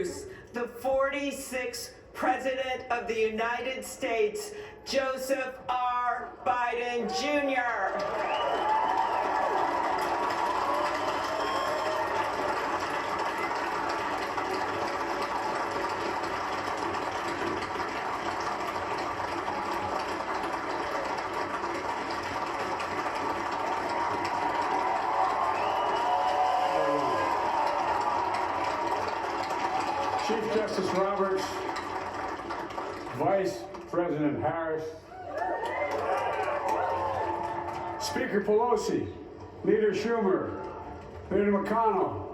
The 46th President of the United States, Joseph R. Biden, Jr. Chief Justice Roberts, Vice President Harris, Speaker Pelosi, Leader Schumer, Leader McConnell,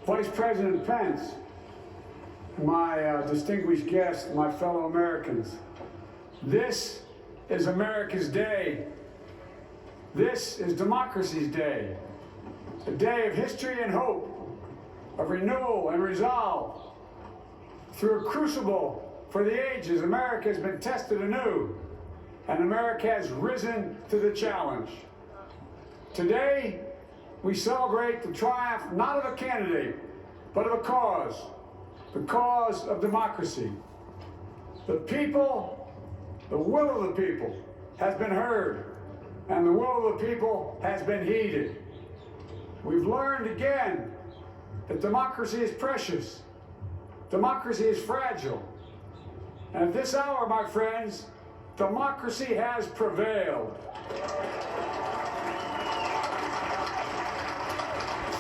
Vice President Pence, and my distinguished guests, my fellow Americans. This is America's day. This is democracy's day. A day of history and hope, of renewal and resolve. Through a crucible for the ages, America has been tested anew, and America has risen to the challenge. Today, we celebrate the triumph not of a candidate, but of a cause, the cause of democracy. The people, the will of the people has been heard, and the will of the people has been heeded. We've learned again that democracy is precious. Democracy is fragile. And at this hour, my friends, democracy has prevailed.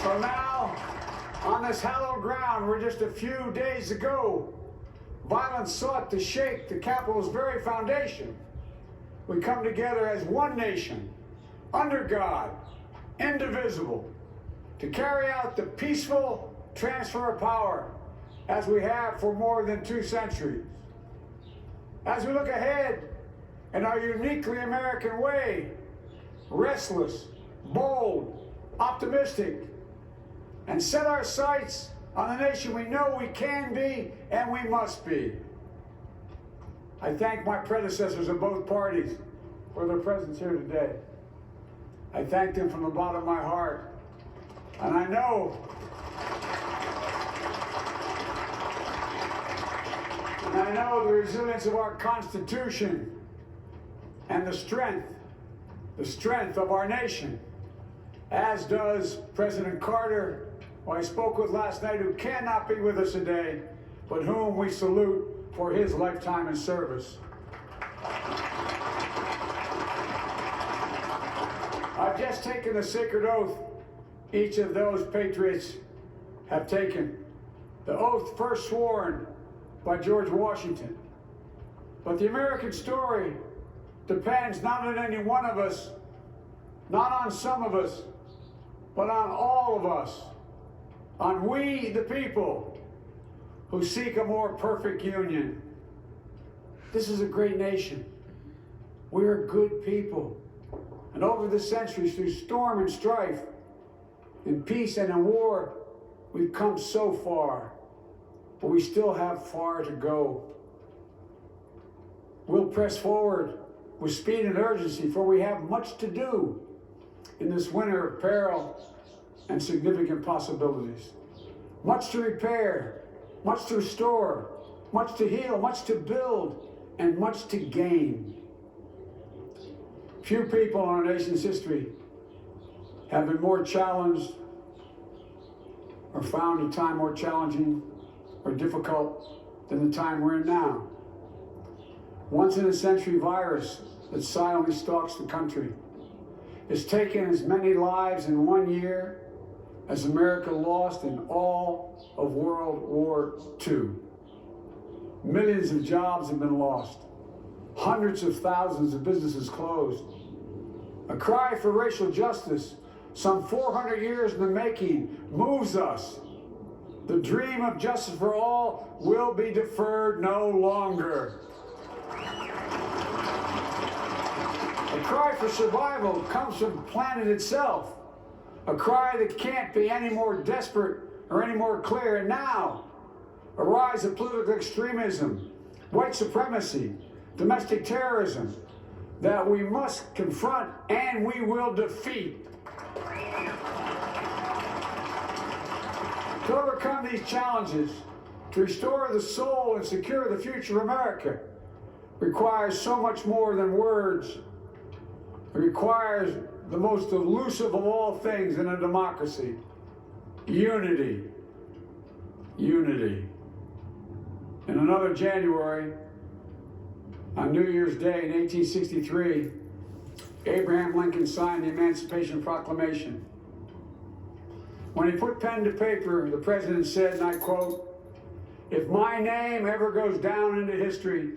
So now, on this hallowed ground where just a few days ago, violence sought to shake the Capitol's very foundation, we come together as one nation, under God, indivisible, to carry out the peaceful transfer of power as we have for more than 2 centuries. As we look ahead in our uniquely American way, restless, bold, optimistic, and set our sights on the nation we know we can be and we must be. I thank my predecessors of both parties for their presence here today. I thank them from the bottom of my heart. And I know the resilience of our Constitution and the strength of our nation, as does President Carter, who I spoke with last night, who cannot be with us today, but whom we salute for his lifetime in service. I've just taken the sacred oath each of those patriots have taken. The oath first sworn by George Washington. But the American story depends not on any one of us, not on some of us, but on all of us, on we the people who seek a more perfect union. This is a great nation. We're good people. And over the centuries, through storm and strife, in peace and in war, we've come so far. But we still have far to go. We'll press forward with speed and urgency, for we have much to do in this winter of peril and significant possibilities. Much to repair, much to restore, much to heal, much to build, and much to gain. Few people in our nation's history have been more challenged or found a time more challenging or difficult than the time we're in now. Once in a century virus that silently stalks the country has taken as many lives in 1 year as America lost in all of World War II. Millions of jobs have been lost. Hundreds of thousands of businesses closed. A cry for racial justice, some 400 years in the making, moves us. The dream of justice for all will be deferred no longer. A cry for survival comes from the planet itself. A cry that can't be any more desperate or any more clear. And now, a rise of political extremism, white supremacy, domestic terrorism, that we must confront and we will defeat. To overcome these challenges, To restore the soul and secure the future of America requires so much more than words. It requires the most elusive of all things in a democracy: unity. Unity. In another January, on New Year's Day in 1863, Abraham Lincoln signed the Emancipation Proclamation. When he put pen to paper, the president said, and I quote, "If my name ever goes down into history,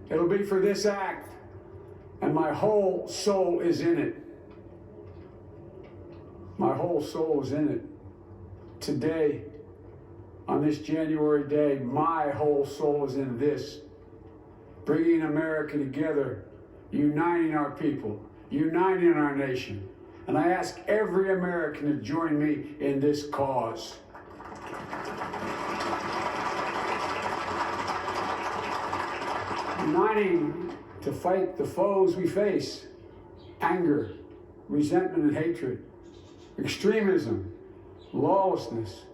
it'll be for this act, and my whole soul is in it." My whole soul is in it. Today, on this January day, my whole soul is in this. Bringing America together, uniting our people, uniting our nation. And I ask every American to join me in this cause. Uniting to fight the foes we face: anger, resentment and hatred, extremism, lawlessness,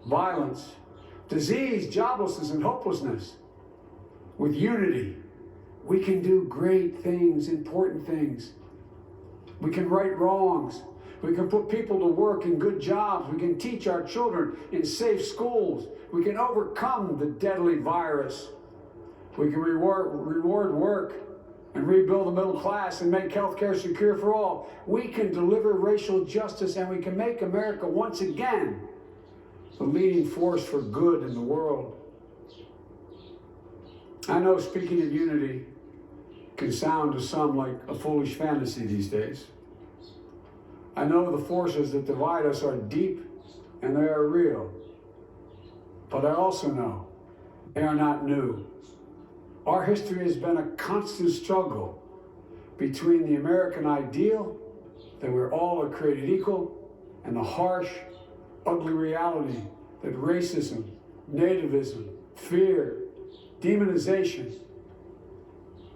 violence, disease, joblessness, and hopelessness. With unity, we can do great things, important things. We can right wrongs. We can put people to work in good jobs. We can teach our children in safe schools. We can overcome the deadly virus. We can reward work and rebuild the middle class and make healthcare secure for all. We can deliver racial justice, and we can make America once again the leading force for good in the world. I know speaking of unity can sound to some like a foolish fantasy these days. I know the forces that divide us are deep and they are real. But I also know they are not new. Our history has been a constant struggle between the American ideal that we're all are created equal and the harsh, ugly reality that racism, nativism, fear, demonization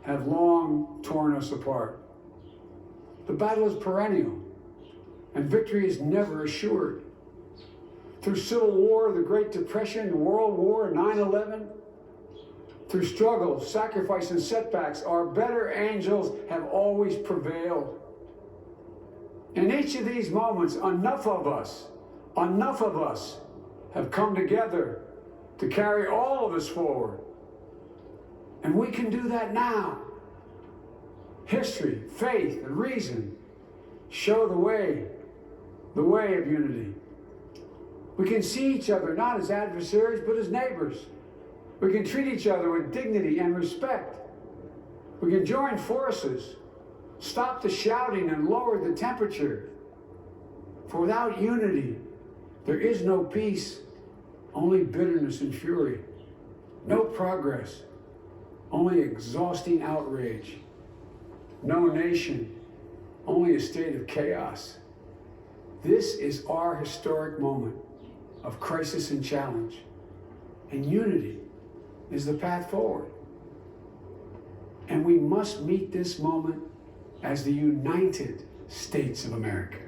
have long torn us apart. The battle is perennial, and victory is never assured. Through Civil War, the Great Depression, World War, 9/11, through struggle, sacrifice, and setbacks, our better angels have always prevailed. In each of these moments, enough of us have come together to carry all of us forward. And we can do that now. History, faith, and reason show the way of unity. We can see each other not as adversaries, but as neighbors. We can treat each other with dignity and respect. We can join forces, stop the shouting, and lower the temperature. For without unity, there is no peace, only bitterness and fury. No progress, only exhausting outrage. No nation, only a state of chaos. This is our historic moment of crisis and challenge, and unity is the path forward. And we must meet this moment as the United States of America.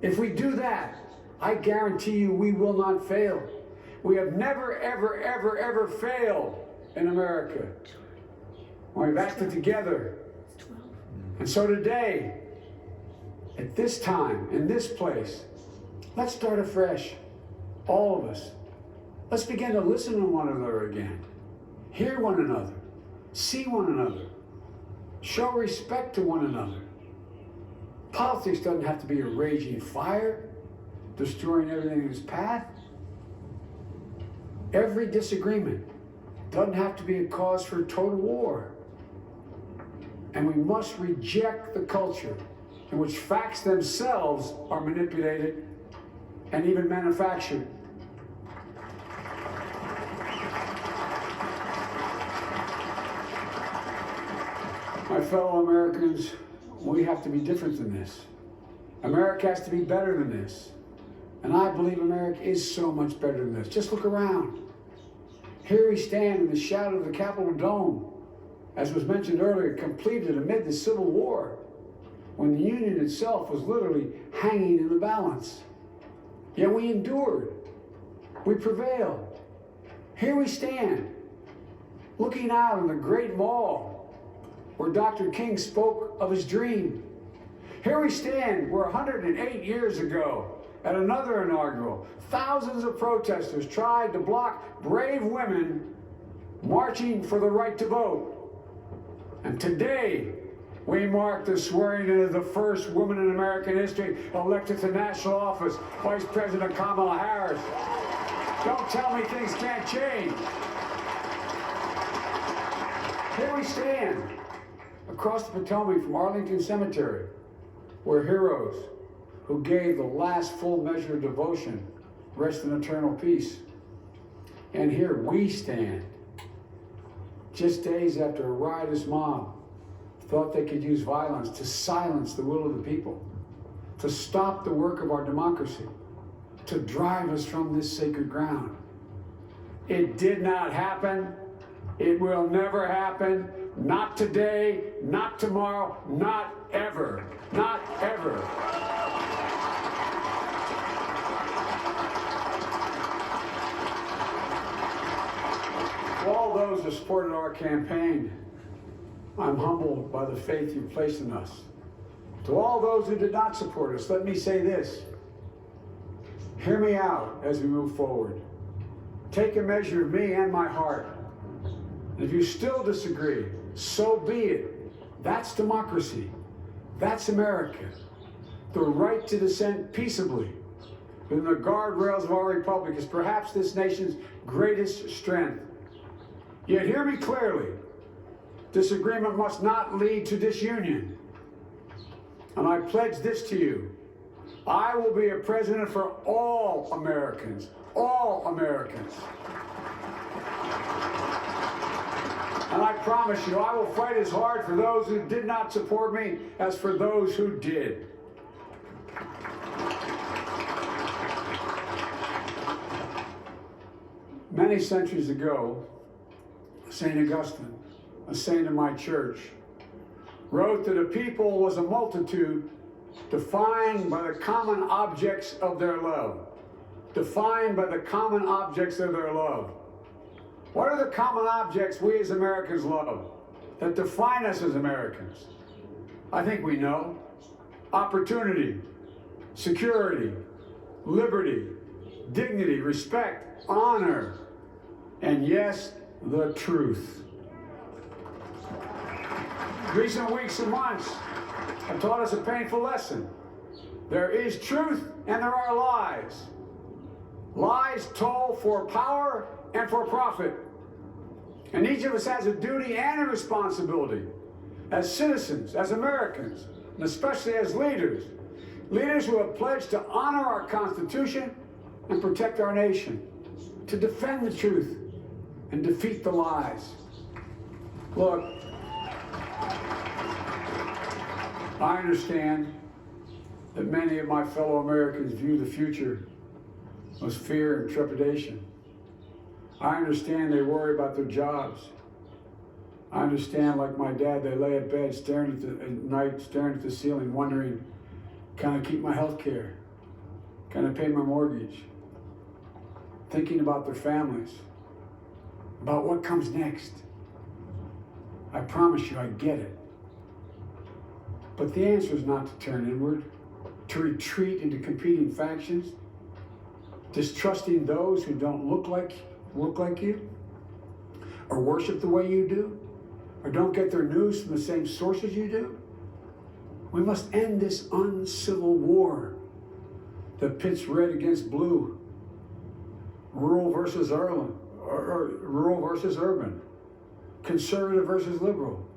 If we do that, I guarantee you we will not fail. We have never, ever, ever, ever failed in America when we've acted together. And so today, at this time, in this place, let's start afresh, all of us. Let's begin to listen to one another again, hear one another, see one another, show respect to one another. Politics doesn't have to be a raging fire, destroying everything in its path. Every disagreement doesn't have to be a cause for total war. And we must reject the culture in which facts themselves are manipulated and even manufactured. My fellow Americans, we have to be different than this. America has to be better than this. And I believe America is so much better than this. Just look around. Here we stand in the shadow of the Capitol Dome, as was mentioned earlier, completed amid the Civil War, when the Union itself was literally hanging in the balance. Yet we endured. We prevailed. Here we stand, looking out on the great mall where Dr. King spoke of his dream. Here we stand where 108 years ago, at another inaugural, thousands of protesters tried to block brave women marching for the right to vote. And today, we mark the swearing in of the first woman in American history elected to national office, Vice President Kamala Harris. Don't tell me things can't change. Here we stand, across the Potomac from Arlington Cemetery, where heroes who gave the last full measure of devotion rest in eternal peace. And here we stand, just days after a riotous mob thought they could use violence to silence the will of the people, to stop the work of our democracy, to drive us from this sacred ground. It did not happen. It will never happen. Not today, not tomorrow, not ever. Not ever. To all those who supported our campaign, I'm humbled by the faith you placed in us. To all those who did not support us, let me say this. Hear me out as we move forward. Take a measure of me and my heart. And if you still disagree, so be it. That's democracy. That's America. The right to dissent peaceably within the guardrails of our republic is perhaps this nation's greatest strength. Yet hear me clearly. Disagreement must not lead to disunion. And I pledge this to you. I will be a president for all Americans. All Americans. And I promise you, I will fight as hard for those who did not support me as for those who did. Many centuries ago, St. Augustine, a saint of my church, wrote that a people was a multitude defined by the common objects of their love. Defined by the common objects of their love. What are the common objects we as Americans love that define us as Americans? I think we know. Opportunity, security, liberty, dignity, respect, honor, and yes, the truth. Recent weeks and months have taught us a painful lesson. There is truth and there are lies. Lies told for power and for profit. And each of us has a duty and a responsibility as citizens, as Americans, and especially as leaders. Leaders who have pledged to honor our Constitution and protect our nation, to defend the truth and defeat the lies. Look, I understand that many of my fellow Americans view the future with fear and trepidation. I understand they worry about their jobs. I understand, like my dad, they lay at bed at night, staring at the ceiling, wondering, can I keep my health care? Can I pay my mortgage? Thinking about their families, about what comes next. I promise you, I get it. But the answer is not to turn inward, to retreat into competing factions, distrusting those who don't look like you, or worship the way you do, or don't get their news from the same sources you do. We must end this uncivil war that pits red against blue, rural versus urban, conservative versus liberal.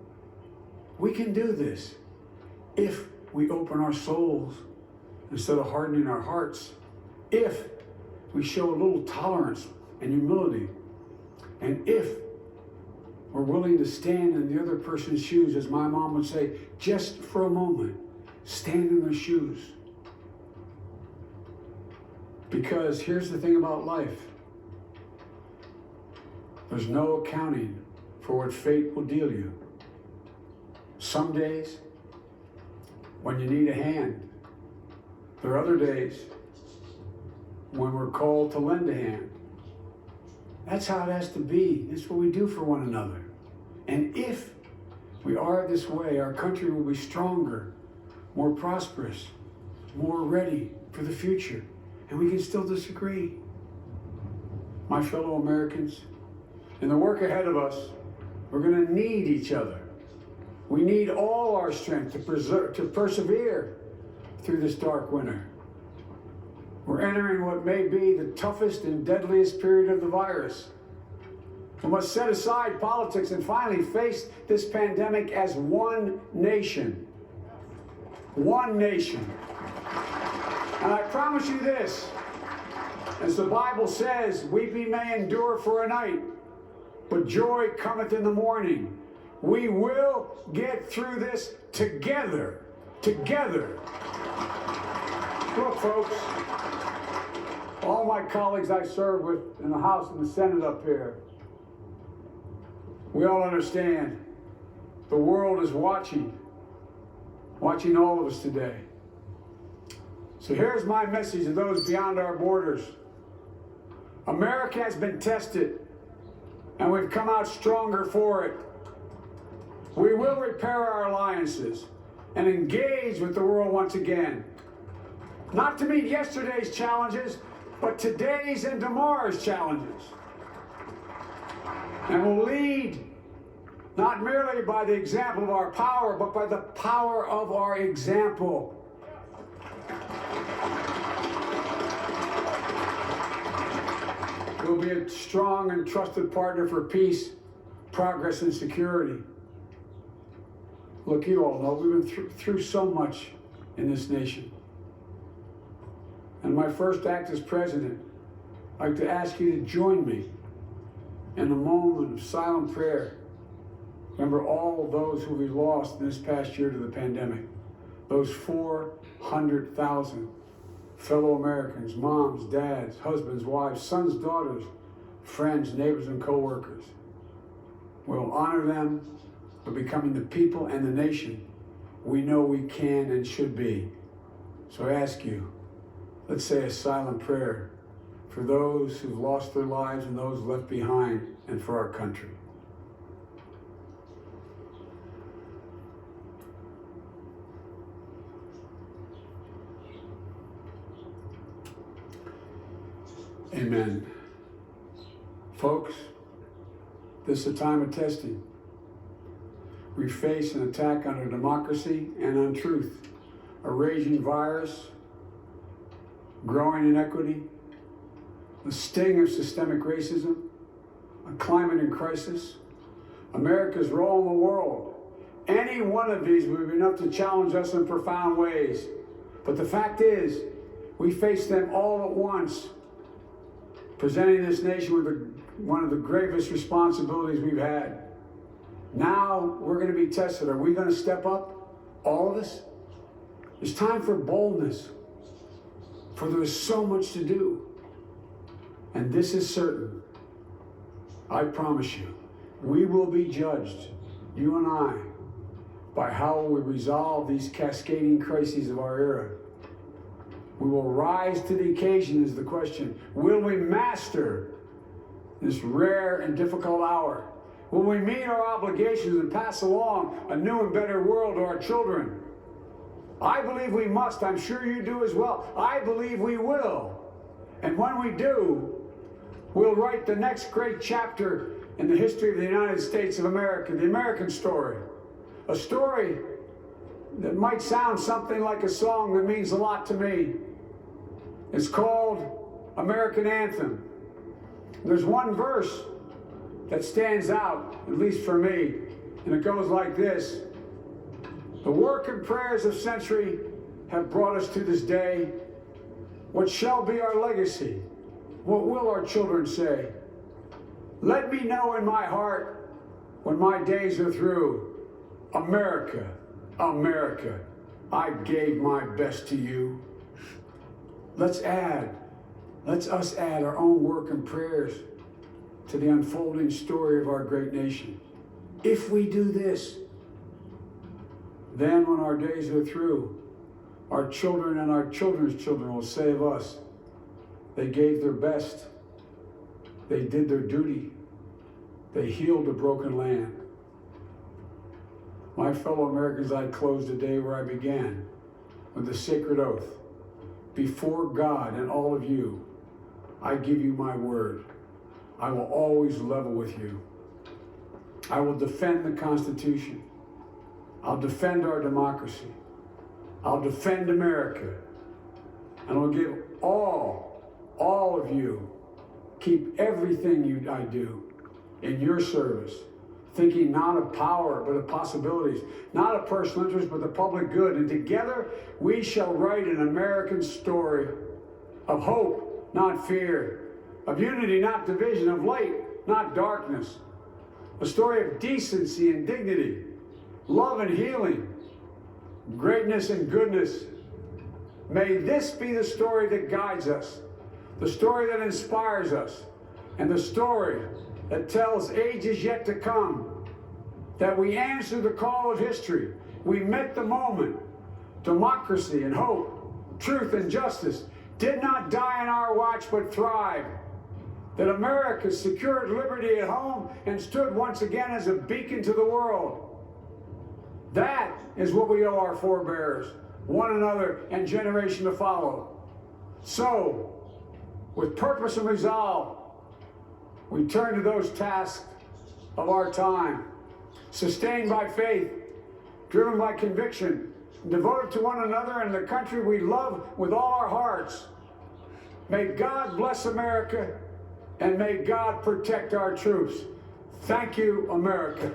We can do this if we open our souls instead of hardening our hearts, if we show a little tolerance and humility, and if we're willing to stand in the other person's shoes, as my mom would say, just for a moment, stand in their shoes. Because here's the thing about life. There's no accounting for what fate will deal you. Some days, when you need a hand. There are other days when we're called to lend a hand. That's how it has to be. That's what we do for one another. And if we are this way, our country will be stronger, more prosperous, more ready for the future. And we can still disagree. My fellow Americans, in the work ahead of us, we're going to need each other. We need all our strength to persevere through this dark winter. We're entering what may be the toughest and deadliest period of the virus. We must set aside politics and finally face this pandemic as one nation. One nation. And I promise you this, as the Bible says, weeping may endure for a night, but joy cometh in the morning. We will get through this together. Together. Look, folks, all my colleagues I serve with in the House and the Senate up here, we all understand the world is watching all of us today. So here's my message to those beyond our borders. America has been tested, and we've come out stronger for it. We will repair our alliances and engage with the world once again. Not to meet yesterday's challenges, but today's and tomorrow's challenges. And we'll lead not merely by the example of our power, but by the power of our example. We'll be a strong and trusted partner for peace, progress, and security. Look, you all know we've been through so much in this nation. And my first act as president, I'd like to ask you to join me in a moment of silent prayer. Remember all those who we lost in this past year to the pandemic. Those 400,000 fellow Americans, moms, dads, husbands, wives, sons, daughters, friends, neighbors, and co-workers. We'll honor them by becoming the people and the nation we know we can and should be. So I ask you, let's say a silent prayer for those who've lost their lives and those left behind, and for our country. Amen. Folks, this is a time of testing. We face an attack on our democracy and on truth, a raging virus, growing inequity, the sting of systemic racism, a climate in crisis, America's role in the world. Any one of these would be enough to challenge us in profound ways. But the fact is, we face them all at once, presenting this nation with one of the gravest responsibilities we've had. Now we're going to be tested. Are we going to step up? All of us? It's time for boldness, for there is so much to do. And this is certain. I promise you, we will be judged, you and I, by how we resolve these cascading crises of our era. We will rise to the occasion is the question. Will we master this rare and difficult hour? Will we meet our obligations and pass along a new and better world to our children? I believe we must. I'm sure you do as well. I believe we will. And when we do, we'll write the next great chapter in the history of the United States of America, the American story. A story that might sound something like a song that means a lot to me. It's called American Anthem. There's one verse that stands out, at least for me, and it goes like this. The work and prayers of century have brought us to this day. What shall be our legacy? What will our children say? Let me know in my heart when my days are through. America, America, I gave my best to you. Let's us add our own work and prayers to the unfolding story of our great nation. If we do this, then when our days are through, our children and our children's children will say of us, they gave their best, They did their duty. They healed a broken land. My fellow Americans, I close the day where I began, with the sacred oath. Before God and all of you, I give you my word. I will always level with you. I will defend the Constitution. I'll defend our democracy. I'll defend America. And I'll give all of you, keep everything I do in your service, thinking not of power, but of possibilities, not of personal interest, but the public good. And together we shall write an American story of hope, not fear, of unity, not division, of light, not darkness, a story of decency and dignity, love and healing, greatness and goodness. May this be the story that guides us, the story that inspires us, and the story that tells ages yet to come that we answered the call of history. We met the moment. Democracy and hope, truth and justice did not die in our watch but thrived. That America secured liberty at home and stood once again as a beacon to the world. That is what we owe our forebears, one another, and generation to follow. So, with purpose and resolve, we turn to those tasks of our time, sustained by faith, driven by conviction, devoted to one another and the country we love with all our hearts. May God bless America, and may God protect our troops. Thank you, America.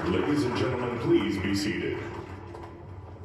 Ladies and gentlemen, please be seated.